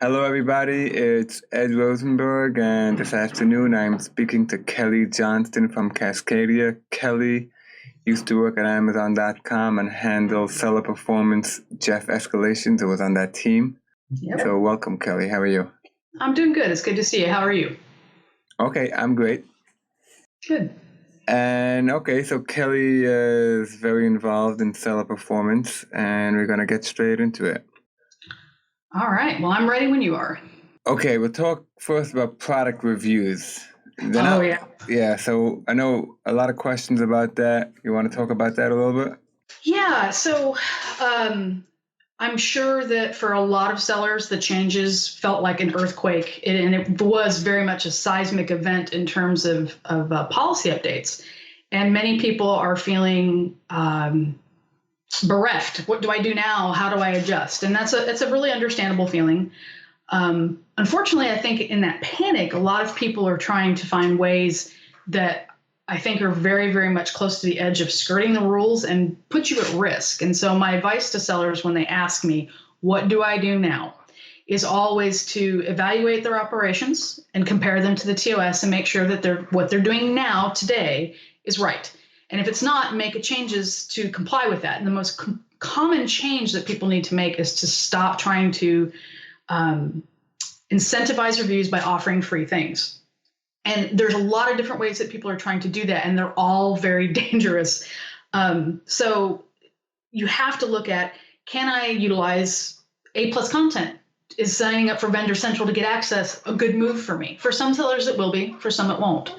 Hello, everybody. It's Ed Rosenberg, and this afternoon I'm speaking to Kelly Johnston from Cascadia. Kelly used to work at Amazon.com and handle seller performance. Jeff Escalations, who was on that team. Yep. So welcome, Kelly. How are you? I'm doing good. It's good to see you. How are you? Okay, I'm great. Good. And okay, so Kelly is very involved in seller performance, and we're going to get straight into it. All right. Well, I'm ready when you are. Okay, we'll talk first about product reviews. Yeah. Yeah, so I know a lot of questions about that. You want to talk about that a little bit? Yeah. So I'm sure that for a lot of sellers, the changes felt like an earthquake, and it was very much a seismic event in terms of policy updates. And many people are feeling bereft. What do I do now? How do I adjust? And that's a really understandable feeling. Unfortunately, I think in that panic, a lot of people are trying to find ways that I think are very, very much close to the edge of skirting the rules and put you at risk. And so my advice to sellers when they ask me, what do I do now, is always to evaluate their operations and compare them to the TOS and make sure that what they're doing now today is right. And if it's not, make changes to comply with that. And the most common change that people need to make is to stop trying to incentivize reviews by offering free things. And there's a lot of different ways that people are trying to do that, and they're all very dangerous. So you have to look at, can I utilize A+ content? Is signing up for Vendor Central to get access a good move for me? For some sellers, it will be. For some, it won't.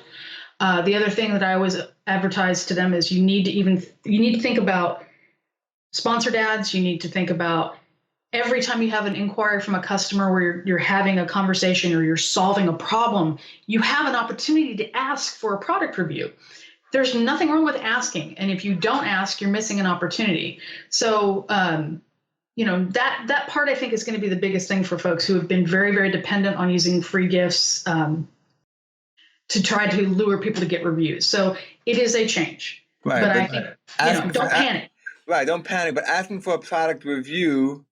The other thing that I always advertise to them is you need to think about sponsored ads. You need to think about every time you have an inquiry from a customer where you're having a conversation or you're solving a problem, you have an opportunity to ask for a product review. There's nothing wrong with asking. And if you don't ask, you're missing an opportunity. So, that part I think is going to be the biggest thing for folks who have been very, very dependent on using free gifts to try to lure people to get reviews. So it is a change. Right. But I think, don't panic. Right, don't panic. But asking for a product review,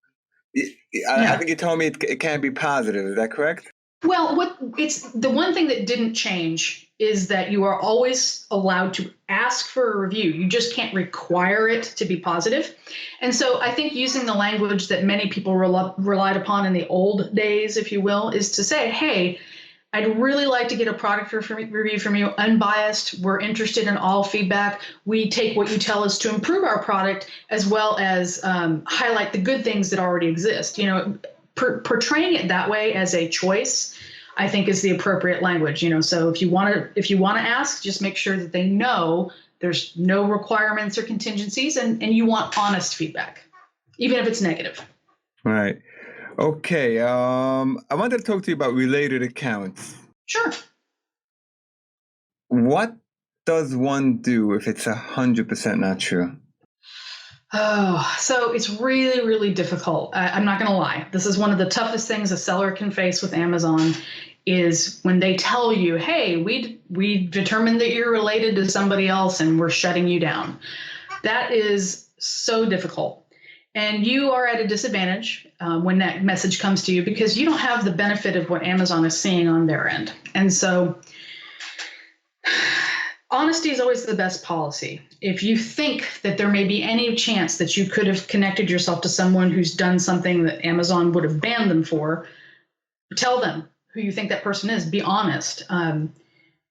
I think you told me it can't be positive. Is that correct? Well, it's the one thing that didn't change is that you are always allowed to ask for a review. You just can't require it to be positive. And so I think using the language that many people relied upon in the old days, if you will, is to say, hey, I'd really like to get a product review from you, unbiased. We're interested in all feedback. We take what you tell us to improve our product, as well as highlight the good things that already exist. Portraying it that way as a choice, I think, is the appropriate language. So if you want to ask, just make sure that they know there's no requirements or contingencies, and you want honest feedback, even if it's negative. Right. Okay, I wanted to talk to you about related accounts. Sure. What does one do if it's 100% not true? Oh, so it's really, really difficult. I'm not going to lie. This is one of the toughest things a seller can face with Amazon is when they tell you, hey, we determined that you're related to somebody else and we're shutting you down. That is so difficult. And you are at a disadvantage when that message comes to you because you don't have the benefit of what Amazon is seeing on their end. And so honesty is always the best policy. If you think that there may be any chance that you could have connected yourself to someone who's done something that Amazon would have banned them for, tell them who you think that person is. Be honest. A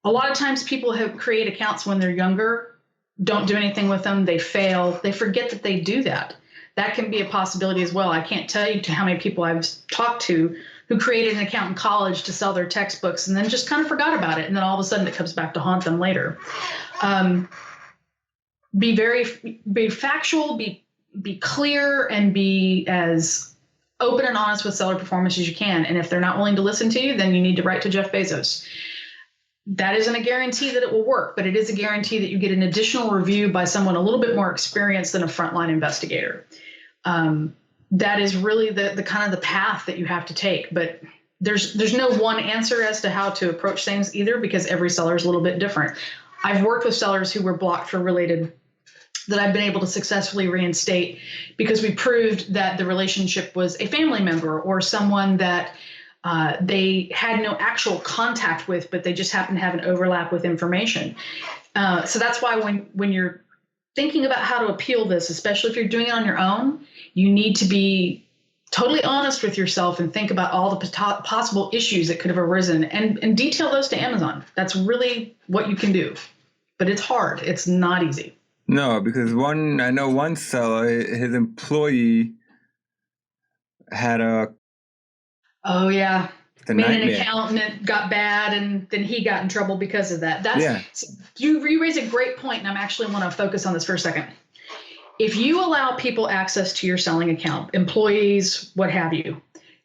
lot of times people create accounts when they're younger, don't do anything with them, they fail, they forget that they do that. That can be a possibility as well. I can't tell you how many people I've talked to who created an account in college to sell their textbooks and then just kind of forgot about it. And then all of a sudden it comes back to haunt them later. Be factual, be clear, and be as open and honest with seller performance as you can. And if they're not willing to listen to you, then you need to write to Jeff Bezos. That isn't a guarantee that it will work, but it is a guarantee that you get an additional review by someone a little bit more experienced than a frontline investigator. That is really the kind of the path that you have to take. But there's no one answer as to how to approach things either, because every seller is a little bit different. I've worked with sellers who were blocked for related that I've been able to successfully reinstate because we proved that the relationship was a family member or someone that they had no actual contact with, but they just happened to have an overlap with information. So that's why when you're thinking about how to appeal this, especially if you're doing it on your own, you need to be totally honest with yourself and think about all the possible issues that could have arisen and detail those to Amazon. That's really what you can do. But it's hard. It's not easy. No, because I know one seller, his employee had Oh yeah. Made nightmare. An account and it got bad, and then he got in trouble because of that. Yeah. You raise a great point, and I'm actually want to focus on this for a second. If you allow people access to your selling account, employees, what have you,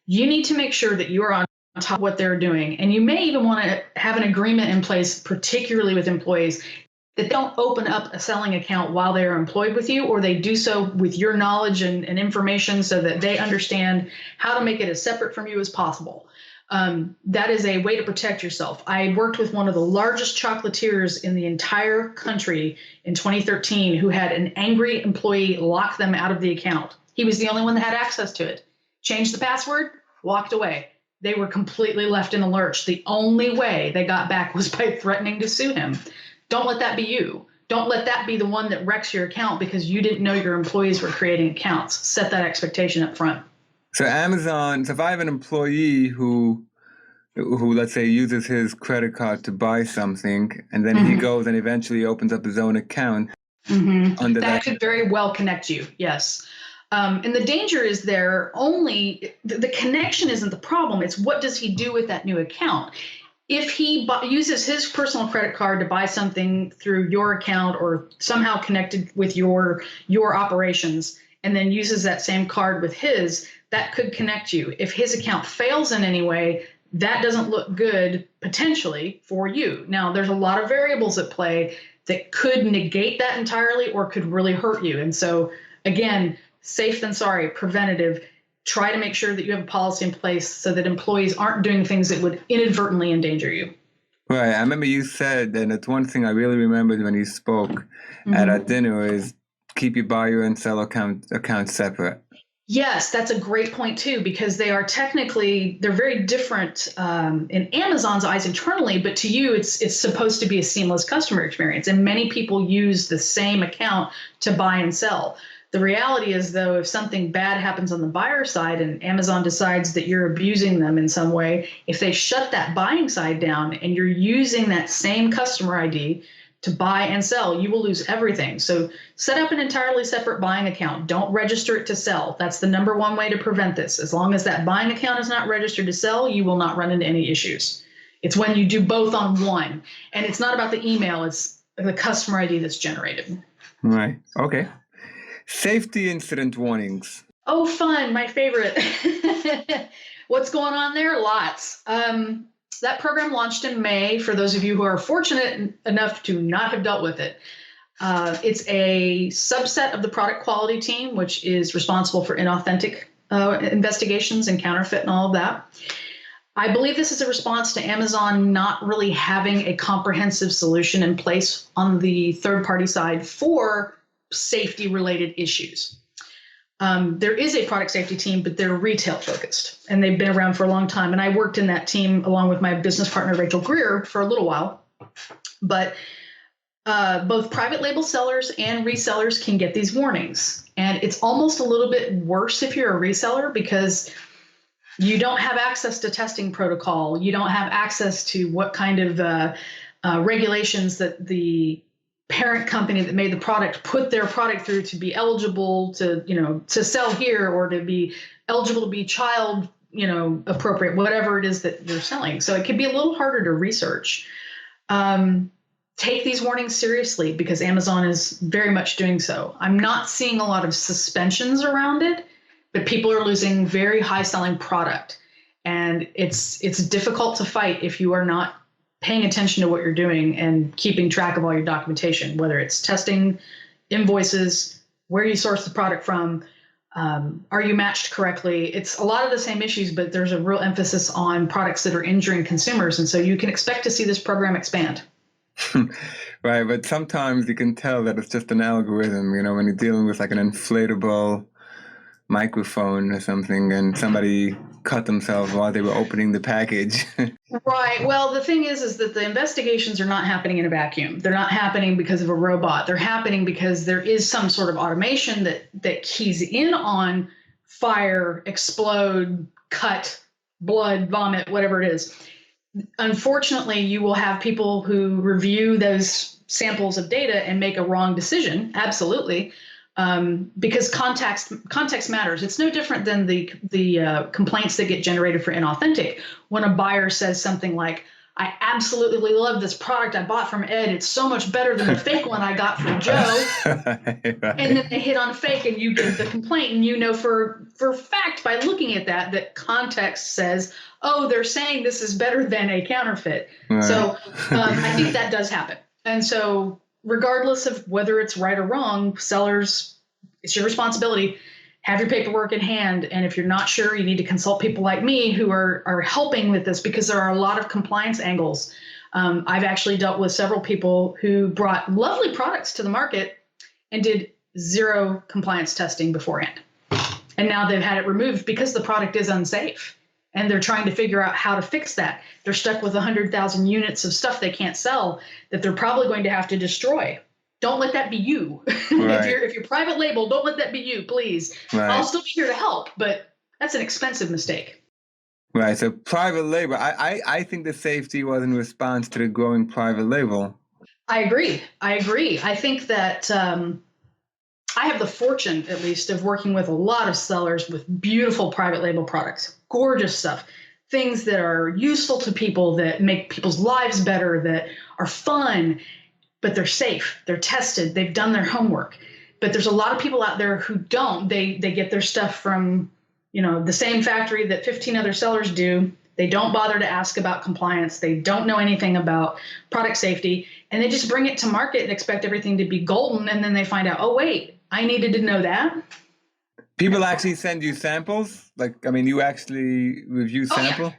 you need to make sure that you are on top of what they're doing. And you may even want to have an agreement in place, particularly with employees, that don't open up a selling account while they are employed with you, or they do so with your knowledge and information so that they understand how to make it as separate from you as possible. That is a way to protect yourself. I worked with one of the largest chocolatiers in the entire country in 2013 who had an angry employee lock them out of the account. He was the only one that had access to it. Changed the password, walked away. They were completely left in the lurch. The only way they got back was by threatening to sue him. Don't let that be you. Don't let that be the one that wrecks your account because you didn't know your employees were creating accounts. Set that expectation up front. So Amazon, so if I have an employee who let's say uses his credit card to buy something, and then he goes and eventually opens up his own account. Under that could very well connect you, yes. And the danger is there only, the connection isn't the problem. It's what does he do with that new account? If he uses his personal credit card to buy something through your account or somehow connected with your operations, and then uses that same card with his, that could connect you. If his account fails in any way, that doesn't look good potentially for you. Now, there's a lot of variables at play that could negate that entirely or could really hurt you. And so, again, safe than sorry, preventative. Try to make sure that you have a policy in place so that employees aren't doing things that would inadvertently endanger you. Right. I remember you said, and it's one thing I really remembered when you spoke at our dinner, is keep your buyer and seller accounts separate. Yes, that's a great point too, because they're very different in Amazon's eyes internally, but to you, it's supposed to be a seamless customer experience. And many people use the same account to buy and sell. The reality is, though, if something bad happens on the buyer side and Amazon decides that you're abusing them in some way, if they shut that buying side down and you're using that same customer ID to buy and sell, you will lose everything. So set up an entirely separate buying account. Don't register it to sell. That's the number one way to prevent this. As long as that buying account is not registered to sell, you will not run into any issues. It's when you do both on one. And it's not about the email, it's the customer ID that's generated. Right. Okay. Safety incident warnings. Oh, fun. My favorite. What's going on there? Lots. That program launched in May for those of you who are fortunate enough to not have dealt with it. It's a subset of the product quality team, which is responsible for inauthentic investigations and counterfeit and all of that. I believe this is a response to Amazon not really having a comprehensive solution in place on the third-party side for safety-related issues. There is a product safety team, but they're retail focused, and they've been around for a long time. And I worked in that team along with my business partner, Rachel Greer, for a little while. But both private label sellers and resellers can get these warnings. And it's almost a little bit worse if you're a reseller because you don't have access to testing protocol. You don't have access to what kind of regulations that the parent company that made the product put their product through to be eligible to sell here or to be eligible to be child, appropriate, whatever it is that you're selling. So it can be a little harder to research. Take these warnings seriously because Amazon is very much doing so. I'm not seeing a lot of suspensions around it, but people are losing very high selling product. And it's difficult to fight if you are not paying attention to what you're doing and keeping track of all your documentation, whether it's testing, invoices, where you source the product from, are you matched correctly? It's a lot of the same issues, but there's a real emphasis on products that are injuring consumers. And so you can expect to see this program expand. Right, but sometimes you can tell that it's just an algorithm, when you're dealing with like an inflatable microphone or something and somebody cut themselves while they were opening the package. Right. Well, the thing is that the investigations are not happening in a vacuum. They're not happening because of a robot. They're happening because there is some sort of automation that keys in on fire, explode, cut, blood, vomit, whatever it is. Unfortunately, you will have people who review those samples of data and make a wrong decision. Absolutely. Because context matters. It's no different than the complaints that get generated for inauthentic. When a buyer says something like, "I absolutely love this product I bought from Ed. It's so much better than the fake one I got from Joe," Right. and then they hit on fake, and you get the complaint, and you know for fact by looking at that context says, "Oh, they're saying this is better than a counterfeit." Right. So I think that does happen, and so, regardless of whether it's right or wrong, sellers, it's your responsibility. Have your paperwork in hand. And if you're not sure, you need to consult people like me who are helping with this, because there are a lot of compliance angles. I've actually dealt with several people who brought lovely products to the market and did zero compliance testing beforehand. And now they've had it removed because the product is unsafe. And they're trying to figure out how to fix that. They're stuck with 100,000 units of stuff they can't sell that they're probably going to have to destroy. Don't let that be you. Right. if you're private label, don't let that be you, please. Right. I'll still be here to help, but that's an expensive mistake. Right. So private label, I think the safety was in response to the growing private label. I agree. I think that I have the fortune, at least, of working with a lot of sellers with beautiful private label products, gorgeous stuff, things that are useful to people, that make people's lives better, that are fun, but they're safe, they're tested, they've done their homework. But there's a lot of people out there who don't. They get their stuff from, the same factory that 15 other sellers do. They don't bother to ask about compliance. They don't know anything about product safety, and they just bring it to market and expect everything to be golden. And then they find out, oh, wait, I needed to know that. People actually send you samples? You actually review sample?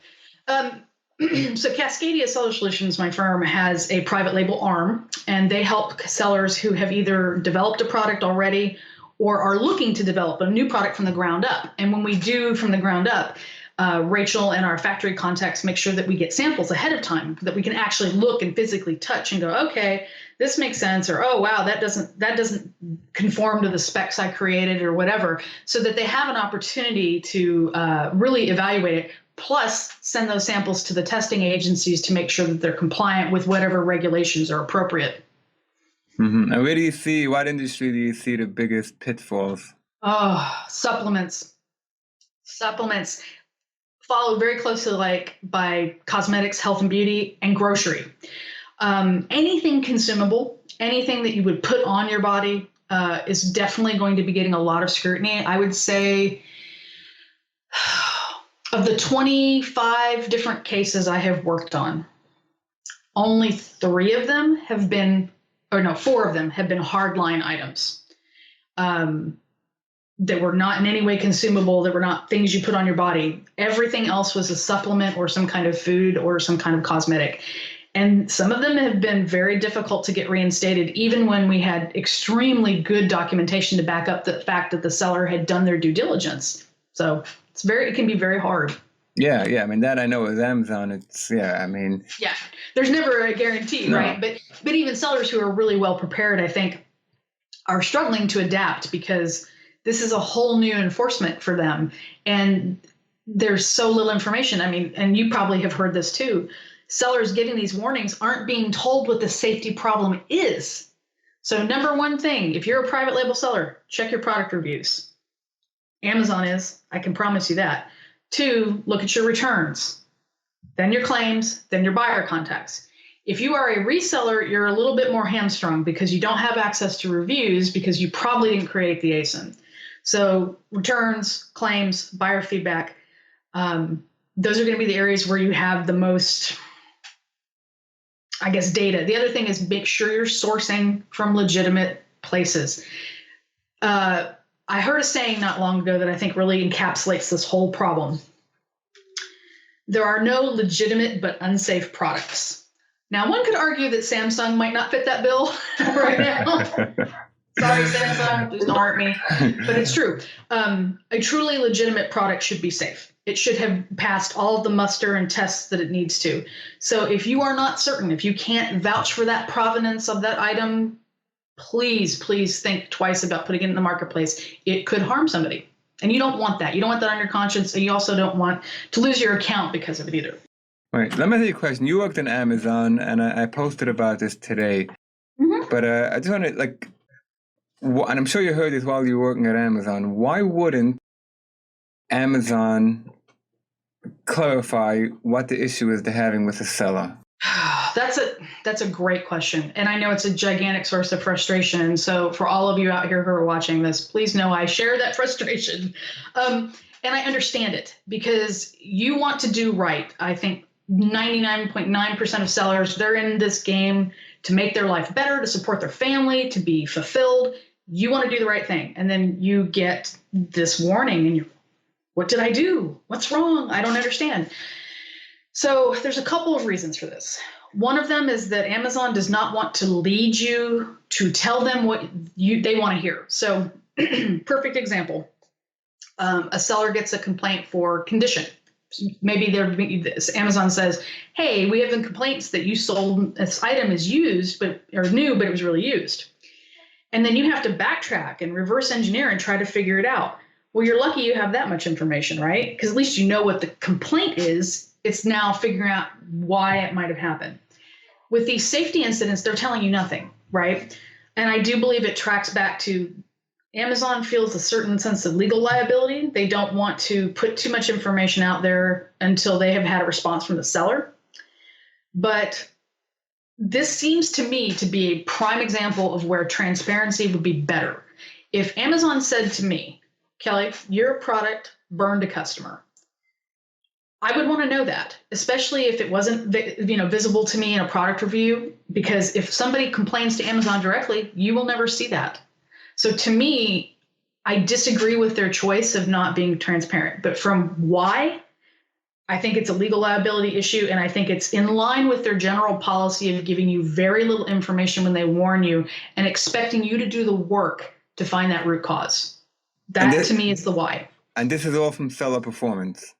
Oh, yeah. So Cascadia Seller Solutions, my firm, has a private label arm, and they help sellers who have either developed a product already or are looking to develop a new product from the ground up. And when we do from the ground up, Rachel and our factory contacts make sure that we get samples ahead of time, that we can actually look and physically touch and go, okay, this makes sense, or oh wow, that doesn't conform to the specs I created, or whatever, so that they have an opportunity to really evaluate it. Plus, send those samples to the testing agencies to make sure that they're compliant with whatever regulations are appropriate. Mm-hmm. And what industry do you see the biggest pitfalls? Oh, supplements. Followed very closely by cosmetics, health and beauty, and grocery. Anything consumable, anything that you would put on your body is definitely going to be getting a lot of scrutiny. I would say of the 25 different cases I have worked on, only 4 of them have been hardline items. That were not in any way consumable, that were not things you put on your body. Everything else was a supplement or some kind of food or some kind of cosmetic. And some of them have been very difficult to get reinstated, even when we had extremely good documentation to back up the fact that the seller had done their due diligence. So it can be very hard. Yeah. I mean, that I know with Amazon, Yeah, there's never a guarantee, no. Right? But even sellers who are really well prepared, I think, are struggling to adapt, because this is a whole new enforcement for them. And there's so little information. I mean, and you probably have heard this too. Sellers getting these warnings aren't being told what the safety problem is. So number one thing, if you're a private label seller, check your product reviews. Amazon is, I can promise you that. 2, look at your returns, then your claims, then your buyer contacts. If you are a reseller, you're a little bit more hamstrung because you don't have access to reviews, because you probably didn't create the ASIN. So returns, claims, buyer feedback, those are going to be the areas where you have the most, I guess, data. The other thing is make sure you're sourcing from legitimate places. I heard a saying not long ago that I think really encapsulates this whole problem. There are no legitimate but unsafe products. Now, one could argue that Samsung might not fit that bill right now. Sorry, Samsung, please don't hurt me. But it's true. A truly legitimate product should be safe. It should have passed all of the muster and tests that it needs to. So if you are not certain, if you can't vouch for that provenance of that item, please think twice about putting it in the marketplace. It could harm somebody. And you don't want that. You don't want that on your conscience. And you also don't want to lose your account because of it either. Right. Let me ask you a question. You worked in Amazon, and I posted about this today. Mm-hmm. But I just want to, and I'm sure you heard this while you were working at Amazon. Why wouldn't Amazon clarify what the issue is they're having with the seller? That's a great question. And I know it's a gigantic source of frustration. And so for all of you out here who are watching this, please know I share that frustration. And I understand it because you want to do right. I think 99.9% of sellers, they're in this game to make their life better, to support their family, to be fulfilled. You want to do the right thing. And then you get this warning and what did I do? What's wrong? I don't understand. So there's a couple of reasons for this. One of them is that Amazon does not want to lead you to tell them what they want to hear. So perfect example, a seller gets a complaint for condition. Maybe Amazon says, hey, we have been complaints that you sold this item is used, or new, but it was really used. And then you have to backtrack and reverse engineer and try to figure it out. Well, you're lucky you have that much information, right? Because at least you know what the complaint is. It's now figuring out why it might have happened. With these safety incidents, they're telling you nothing, right? And I do believe it tracks back to Amazon feels a certain sense of legal liability. They don't want to put too much information out there until they have had a response from the seller. But this seems to me to be a prime example of where transparency would be better. If Amazon said to me, Kelly, your product burned a customer, I would want to know that, especially if it wasn't visible to me in a product review, because if somebody complains to Amazon directly, you will never see that. So to me, I disagree with their choice of not being transparent. But from why, I think it's a legal liability issue, and I think it's in line with their general policy of giving you very little information when they warn you and expecting you to do the work to find that root cause. That, to me, is the why. And this is all from seller performance.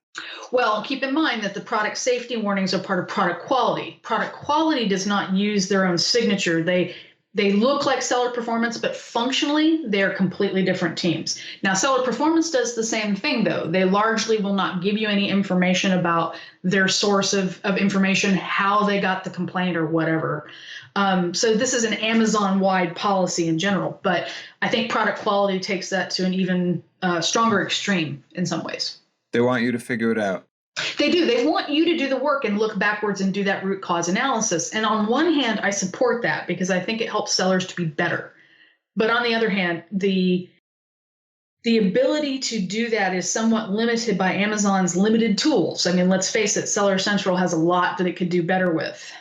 Well, keep in mind that the product safety warnings are part of product quality. Product quality does not use their own signature. They look like seller performance, but functionally, they're completely different teams. Now, seller performance does the same thing, though. They largely will not give you any information about their source of information, how they got the complaint or whatever. So this is an Amazon-wide policy in general, but I think product quality takes that to an even stronger extreme in some ways. They want you to figure it out. They do. They want you to do the work and look backwards and do that root cause analysis. And on one hand, I support that because I think it helps sellers to be better. But on the other hand, the ability to do that is somewhat limited by Amazon's limited tools. I mean, let's face it, Seller Central has a lot that it could do better with.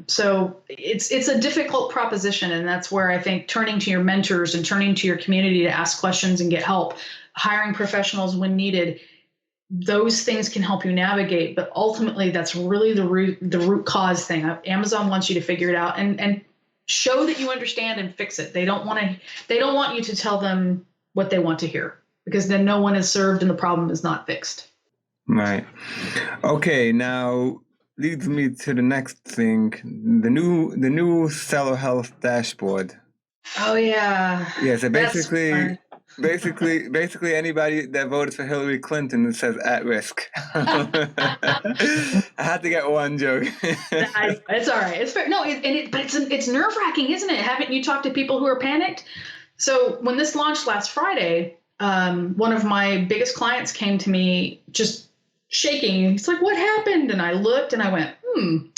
So it's a difficult proposition. And that's where I think turning to your mentors and turning to your community to ask questions and get help, hiring professionals when needed, those things can help you navigate, but ultimately that's really the root cause thing. Amazon wants you to figure it out and show that you understand and fix it. They don't want you to tell them what they want to hear, because then no one is served and the problem is not fixed. Right. Okay. Now leads me to the next thing, the new seller health dashboard. Oh yeah. Yeah. So basically anybody that voted for Hillary Clinton says at risk. I had to get one joke. It's all right. It's fair. No, but it's nerve-wracking, isn't it? Haven't you talked to people who are panicked? So when this launched last Friday, one of my biggest clients came to me just shaking. He's like, what happened? And I looked and I went,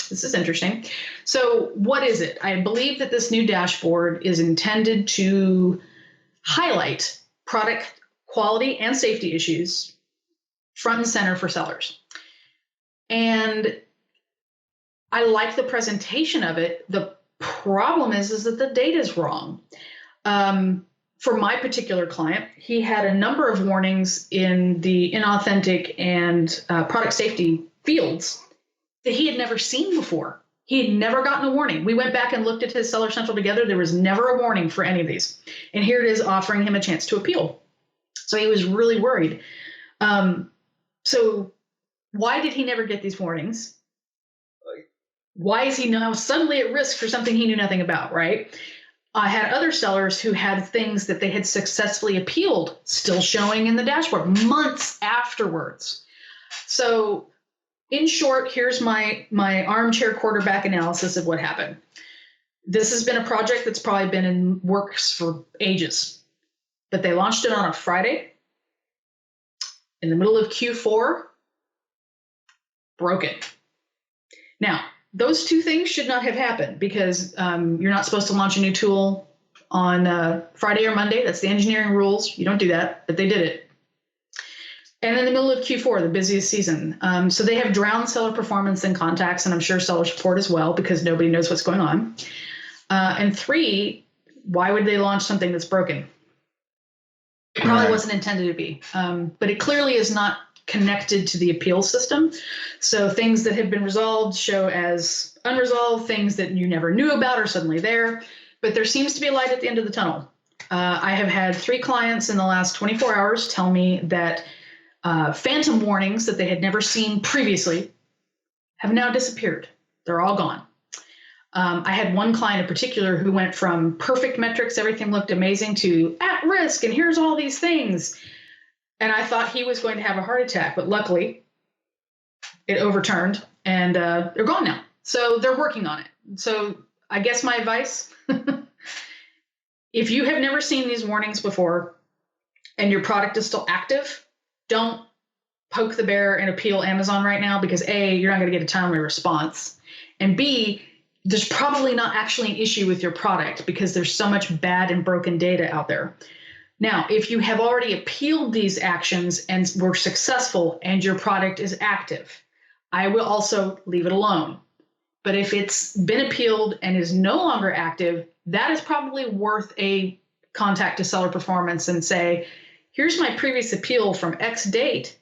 this is interesting. So what is it? I believe that this new dashboard is intended to highlight product quality and safety issues front and center for sellers. And I like the presentation of it. The problem is that the data is wrong. For my particular client, he had a number of warnings in the inauthentic and product safety fields that he had never seen before. He had never gotten a warning. We went back and looked at his Seller Central together. There was never a warning for any of these. And here it is offering him a chance to appeal. So he was really worried. So why did he never get these warnings? Why is he now suddenly at risk for something he knew nothing about, right? I had other sellers who had things that they had successfully appealed still showing in the dashboard months afterwards. So in short, here's my armchair quarterback analysis of what happened. This has been a project that's probably been in works for ages, but they launched it on a Friday in the middle of Q4, broke it. Now, those two things should not have happened because you're not supposed to launch a new tool on Friday or Monday. That's the engineering rules. You don't do that, but they did it. And in the middle of Q4, the busiest season. So they have drowned seller performance and contacts, and I'm sure seller support as well, because nobody knows what's going on. And 3, why would they launch something that's broken? It probably wasn't intended to be, but it clearly is not connected to the appeal system. So things that have been resolved show as unresolved, things that you never knew about are suddenly there, but there seems to be a light at the end of the tunnel. I have had 3 clients in the last 24 hours tell me that phantom warnings that they had never seen previously have now disappeared. They're all gone. I had one client in particular who went from perfect metrics, everything looked amazing, to at risk, and here's all these things. And I thought he was going to have a heart attack, but luckily it overturned and they're gone now. So they're working on it. So I guess my advice, if you have never seen these warnings before and your product is still active, don't poke the bear and appeal Amazon right now, because A, you're not going to get a timely response. And B, there's probably not actually an issue with your product because there's so much bad and broken data out there. Now, if you have already appealed these actions and were successful and your product is active, I will also leave it alone. But if it's been appealed and is no longer active, that is probably worth a contact to seller performance and say, here's my previous appeal from X date.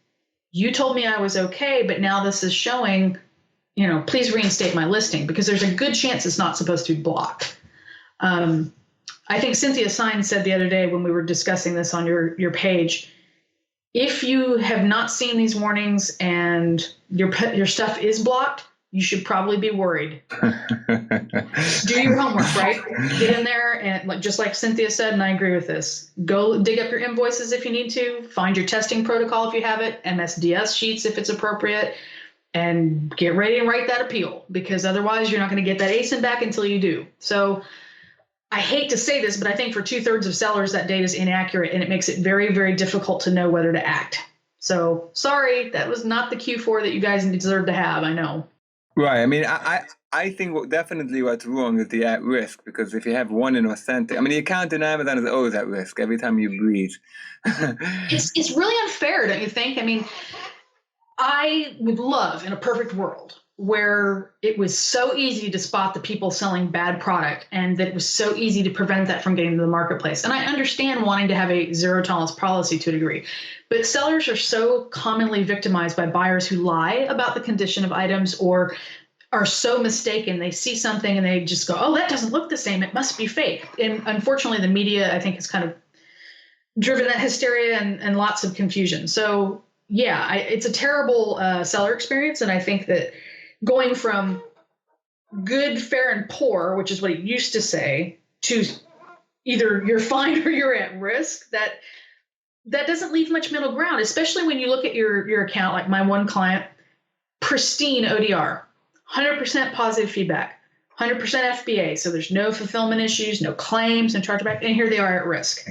You told me I was okay, but now this is showing, please reinstate my listing, because there's a good chance it's not supposed to be blocked. I think Cynthia Sine said the other day when we were discussing this on your page, if you have not seen these warnings and your stuff is blocked, you should probably be worried. Do your homework, right? Get in there and just like Cynthia said, and I agree with this, go dig up your invoices if you need to, find your testing protocol if you have it, MSDS sheets if it's appropriate, and get ready to write that appeal, because otherwise you're not going to get that ASIN back until you do. So I hate to say this, but I think for 2/3 of sellers, that data is inaccurate, and it makes it very, very difficult to know whether to act. So sorry, that was not the Q4 that you guys deserve to have, I know. Right. I mean, I think definitely what's wrong is the at risk, because if you have one in authentic, I mean, the account in Amazon is always at risk every time you breathe. It's really unfair, don't you think? I mean, I would love in a perfect world where it was so easy to spot the people selling bad product and that it was so easy to prevent that from getting to the marketplace. And I understand wanting to have a zero tolerance policy to a degree, but sellers are so commonly victimized by buyers who lie about the condition of items or are so mistaken. They see something and they just go, oh, that doesn't look the same. It must be fake. And unfortunately, the media, I think, has kind of driven that hysteria and lots of confusion. So yeah, it's a terrible seller experience. And I think that going from good, fair, and poor, which is what it used to say, to either you're fine or you're at risk, that doesn't leave much middle ground, especially when you look at your account, like my one client, pristine ODR, 100% positive feedback, 100% FBA. So there's no fulfillment issues, no claims, no chargeback, and here they are at risk.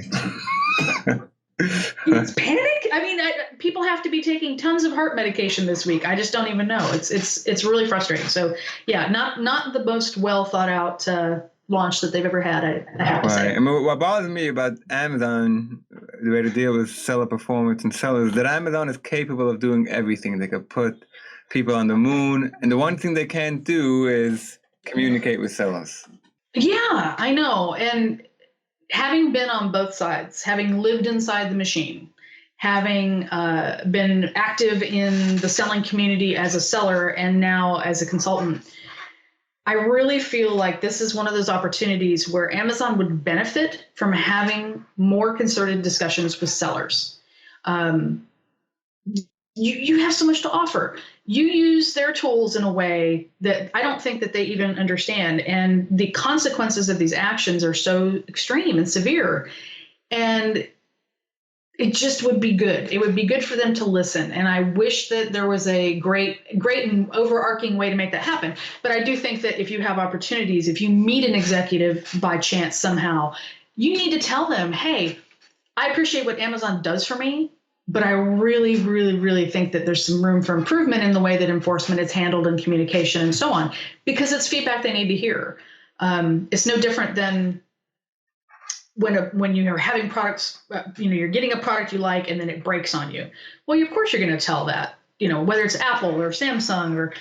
It's panic. I mean, people have to be taking tons of heart medication this week. I just don't even know. It's really frustrating. So yeah, not the most well thought out launch that they've ever had. I have to say. I mean, what bothers me about Amazon, the way to deal with seller performance and sellers, is that Amazon is capable of doing everything. They could put people on the moon, and the one thing they can't do is communicate with sellers. Yeah, I know. And having been on both sides, having lived inside the machine, having been active in the selling community as a seller and now as a consultant, I really feel like this is one of those opportunities where Amazon would benefit from having more concerted discussions with sellers. Um, you have so much to offer. You use their tools in a way that I don't think that they even understand. And the consequences of these actions are so extreme and severe. And it just would be good. It would be good for them to listen. And I wish that there was a great and overarching way to make that happen. But I do think that if you have opportunities, if you meet an executive by chance somehow, you need to tell them, hey, I appreciate what Amazon does for me, but I really, really, really think that there's some room for improvement in the way that enforcement is handled and communication and so on, because it's feedback they need to hear. It's no different than when you're having products, you're getting a product you like and then it breaks on you. Well, of course you're going to tell that, whether it's Apple or Samsung or,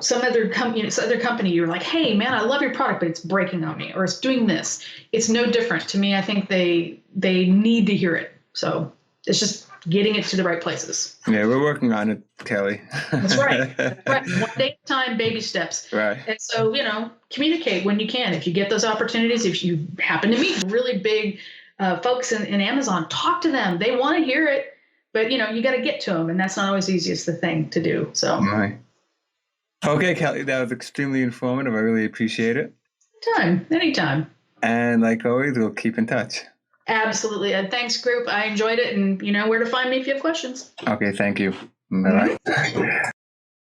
some other company, you're like, hey man, I love your product, but it's breaking on me or it's doing this. It's no different to me. I think they need to hear it. So it's just getting it to the right places. Yeah, we're working on it, Kelly. That's right. That's right. One day at a time, baby steps. Right. And so, communicate when you can. If you get those opportunities, if you happen to meet really big folks in Amazon, talk to them. They want to hear it, but, you got to get to them. And that's not always the easiest thing to do. So. Right. Okay, Kelly, that was extremely informative. I really appreciate it. Anytime. And like always, we'll keep in touch. Absolutely. And thanks, group. I enjoyed it. And you know where to find me if you have questions. Okay, thank you. Bye-bye.